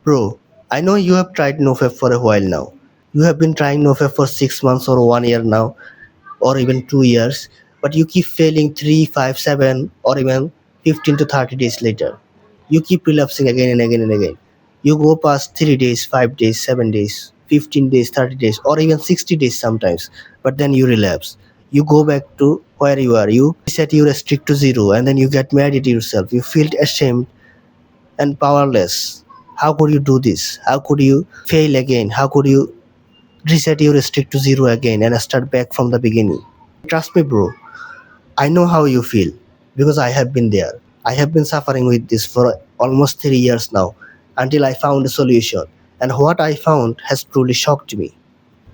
Bro, I know you have tried NoFap for a while now. You have been trying NoFap for 6 months or 1 year now, or even 2 years, but you keep failing 3, 5, 7, or even 15 to 30 days later. You keep relapsing again and again and again. You go past 3 days, 5 days, 7 days, 15 days, 30 days, or even 60 days sometimes, but then you relapse. You go back to where you are. You reset your restrict to zero, and then you get mad at yourself. You feel ashamed and powerless. How could you do this? How could you fail again? How could you reset your restrict to zero again and start back from the beginning? Trust me, bro. I know how you feel because I have been there. I have been suffering with this for almost 3 years now until I found a solution. And what I found has truly shocked me.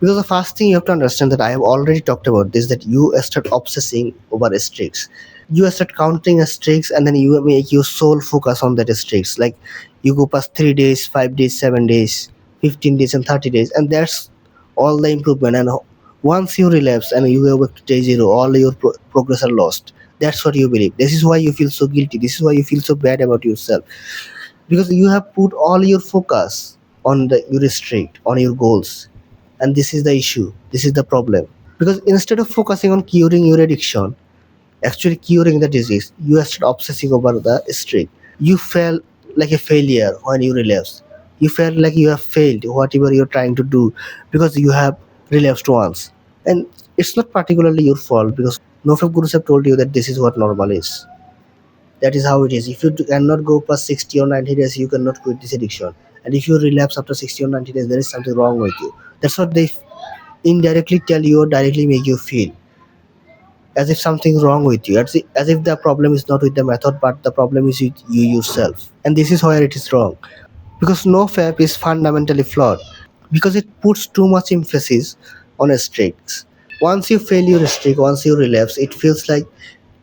Because the first thing you have to understand that I have already talked about this that you start obsessing over streaks. You start counting streaks and then you make your sole focus on that streaks. Like you go past 3 days, 5 days, 7 days, 15 days, and 30 days, and that's all the improvement. And once you relapse and you go back to day zero, all your progress are lost. That's what you believe. This is why you feel so guilty. This is why you feel so bad about yourself because you have put all your focus on your streak, on your goals, and this is the issue. This is the problem because instead of focusing on curing your addiction, actually curing the disease, you start obsessing over the streak. You felt like a failure when you relapse. You felt like you have failed whatever you're trying to do because you have relapsed once. And it's not particularly your fault because NoFap gurus have told you that this is what normal is. That is how it is. If you cannot go past 60 or 90 days, you cannot quit this addiction. And if you relapse after 60 or 90 days, there is something wrong with you. That's what they indirectly tell you or directly make you feel as if something's wrong with you, as if the problem is not with the method but the problem is with you yourself, and this is where it is wrong because no fap is fundamentally flawed because it puts too much emphasis on streaks. Once you fail your streak, once you relapse, it feels like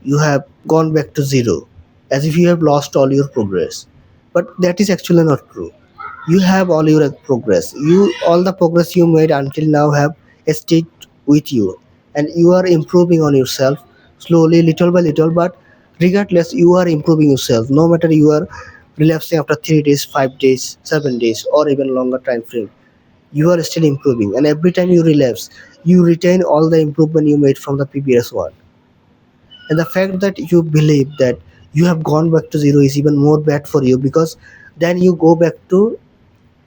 you have gone back to zero, as if you have lost all your progress, but that is actually not true. You have all your progress, you all the progress you made until now have stayed with you, and you are improving on yourself slowly, little by little, but regardless you are improving yourself no matter you are relapsing after 3 days, 5 days, 7 days, or even longer time frame. You are still improving, and every time you relapse you retain all the improvement you made from the previous one. And the fact that you believe that you have gone back to zero is even more bad for you because then you go back to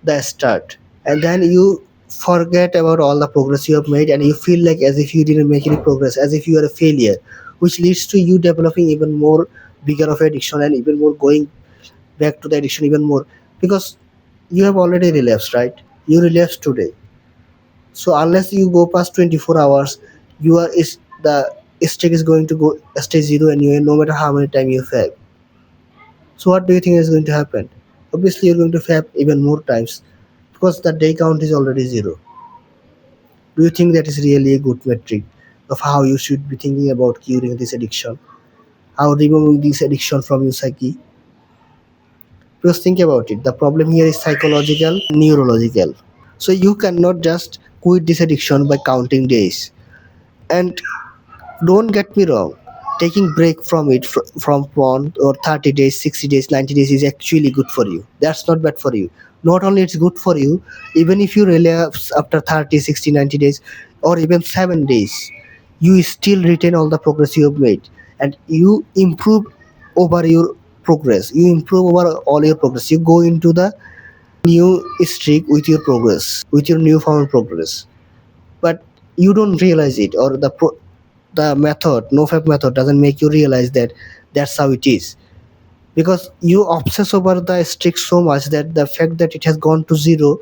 the start, and then you forget about all the progress you have made, and you feel like as if you didn't make any progress, as if you are a failure, which leads to you developing even more bigger of addiction and even more going back to the addiction even more because you have already relapsed, right? You relapsed today, so unless you go past 24 hours, you are is the stick is going to go stay zero anyway no matter how many times you fail. So what do you think is going to happen? Obviously you're going to fail even more times because the day count is already zero. Do you think that is really a good metric of how you should be thinking about curing this addiction? How removing this addiction from your psyche? Because think about it, the problem here is psychological, neurological. So you cannot just quit this addiction by counting days. And don't get me wrong, taking break from it from 1 or 30 days, 60 days, 90 days is actually good for you. That's not bad for you. Not only it's good for you, even if you relapse after 30, 60, 90 days, or even 7 days, you still retain all the progress you have made, and you improve over your progress. You improve over all your progress. You go into the new streak with your progress, with your newfound progress. But you don't realize it, or the method NoFap method doesn't make you realize that that's how it is because you obsess over the streak so much that the fact that it has gone to zero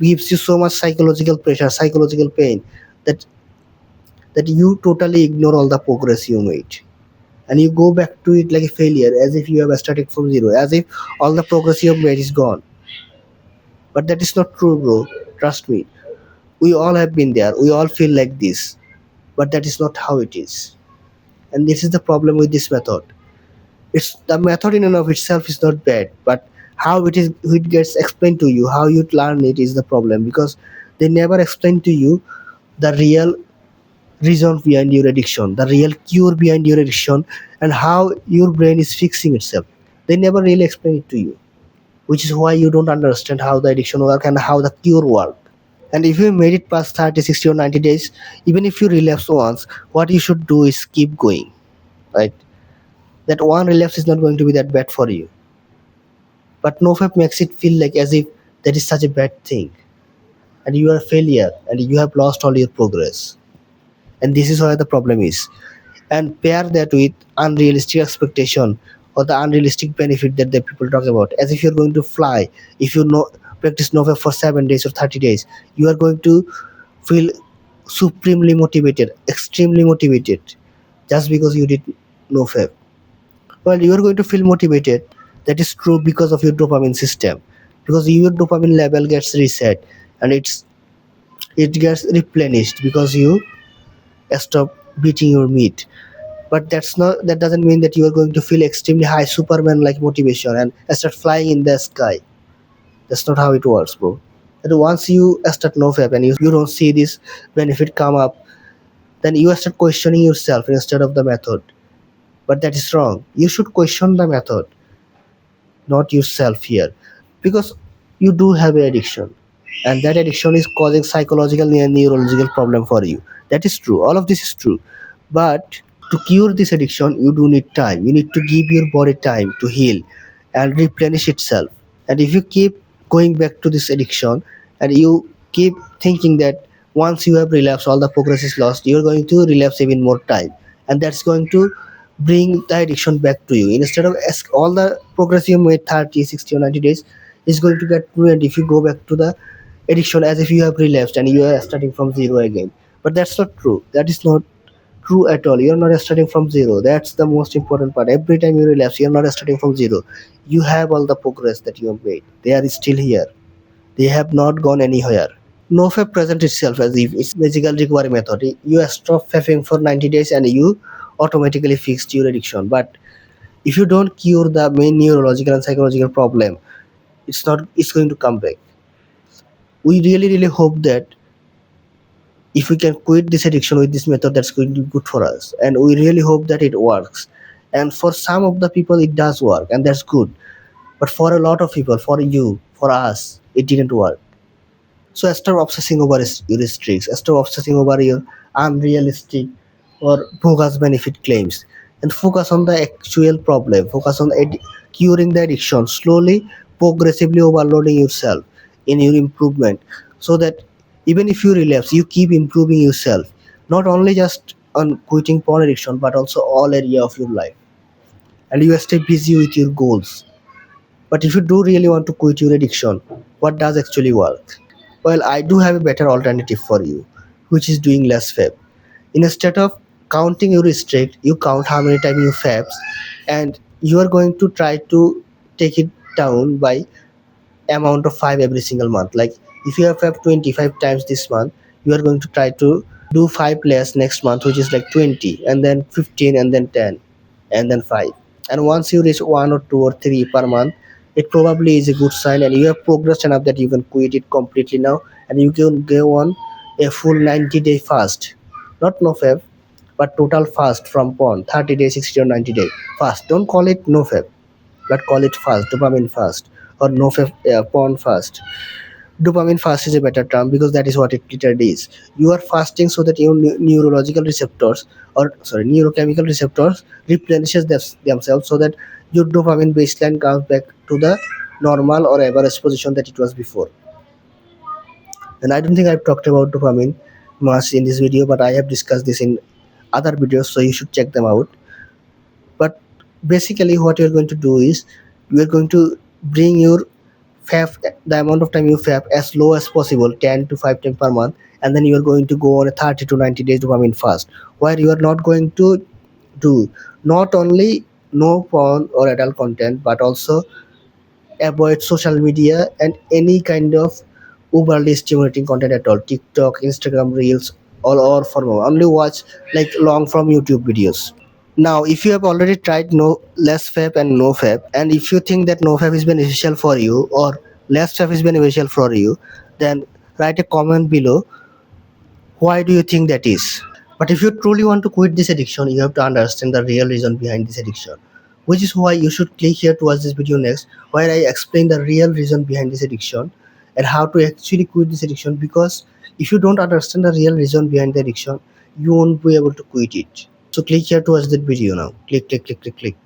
gives you so much psychological pressure, psychological pain, that you totally ignore all the progress you made, and you go back to it like a failure, as if you have started from zero, as if all the progress you have made is gone. But that is not true, bro. Trust me, we all have been there, we all feel like this, but that is not how it is. And this is the problem with this method. It's the method in and of itself is not bad, but how it gets explained to you, how you learn it is the problem because they never explain to you the real reason behind your addiction, the real cure behind your addiction, and how your brain is fixing itself. They never really explain it to you, which is why you don't understand how the addiction work and how the cure work. And if you made it past 30, 60, or 90 days, even if you relapse once, what you should do is keep going, right? That one relapse is not going to be that bad for you. But NoFap makes it feel like as if that is such a bad thing, and you are a failure, and you have lost all your progress. And this is where the problem is. And pair that with unrealistic expectation or the unrealistic benefit that the people talk about, as if you're going to fly. If you know practice NoFap for 7 days or 30 days, you are going to feel supremely motivated, extremely motivated, just because you did NoFap. Well, you are going to feel motivated. That is true because of your dopamine system, because your dopamine level gets reset, and it gets replenished because you stop beating your meat. But that doesn't mean that you are going to feel extremely high Superman like motivation and start flying in the sky. That's not how it works, bro. And once you start NoFap and you don't see this benefit come up, then you start questioning yourself instead of the method. But that is wrong. You should question the method, not yourself here, because you do have an addiction, and that addiction is causing psychological and neurological problem for you. That is true. All of this is true. But to cure this addiction, you do need time. You need to give your body time to heal and replenish itself. And if you keep going back to this addiction and you keep thinking that once you have relapsed, all the progress is lost, you're going to relapse even more time. And that's going to bring the addiction back to you. Instead of all the progress you made 30, 60, or 90 days is going to get ruined if you go back to the addiction as if you have relapsed and you are starting from zero again. But that's not true. That is not true at all. You're not starting from zero. That's the most important part. Every time you relapse, you're not starting from zero. You have all the progress that you have made. They are still here. They have not gone anywhere. NoFap presents itself as if it's magical recovery method. You stop fapping for 90 days and you automatically fixed your addiction. But if you don't cure the main neurological and psychological problem, it's going to come back. We really hope that if we can quit this addiction with this method, that's going to be good for us, and we really hope that it works. And for some of the people it does work, and that's good. But for a lot of people, for you, for us, it didn't work. So stop obsessing over your streaks, stop obsessing over your unrealistic or bogus benefit claims, and focus on the actual problem. Focus on curing the addiction slowly, progressively overloading yourself in your improvement, so that even if you relapse, you keep improving yourself, not only just on quitting porn addiction, but also all area of your life, and you stay busy with your goals. But if you do really want to quit your addiction, what does actually work? Well, I do have a better alternative for you, which is doing less fab. Instead of counting your streak, you count how many times you fabs, and you are going to try to take it down by amount of 5 every single month. Like if you have fab 25 times this month, you are going to try to do 5 less next month, which is like 20, and then 15, and then 10, and then 5. And once you reach 1 or 2 or 3 per month, it probably is a good sign, and you have progressed enough that you can quit it completely now, and you can go on a full 90-day fast. Not no fab, but total fast from porn, 30 days, 60 or 90-day fast. Don't call it no fab, but call it fast, dopamine fast, or no fab, porn fast. Dopamine fast is a better term because that is what it literally is. You are fasting so that your neurological receptors, or sorry, neurochemical receptors replenishes themselves, so that your dopamine baseline comes back to the normal or average position that it was before. And I don't think I've talked about dopamine much in this video, but I have discussed this in other videos, so you should check them out. But basically what you're going to do is you're going to bring your fab, the amount of time you fab, as low as possible, 10 to 5 times per month, and then you are going to go on a 30 to 90 days dopamine fast, where you are not going to do not only no porn or adult content, but also avoid social media and any kind of overly stimulating content at all, TikTok, Instagram reels, or for more, only watch like long form YouTube videos. Now, if you have already tried no less fab and no fab, and if you think that no fab is beneficial for you or less fab is beneficial for you, then write a comment below. Why do you think that is? But if you truly want to quit this addiction, you have to understand the real reason behind this addiction. which is why you should click here to watch this video next, where I explain the real reason behind this addiction and how to actually quit this addiction. Because if you don't understand the real reason behind the addiction, you won't be able to quit it. So click here to watch that video now. Click, click, click, click, click.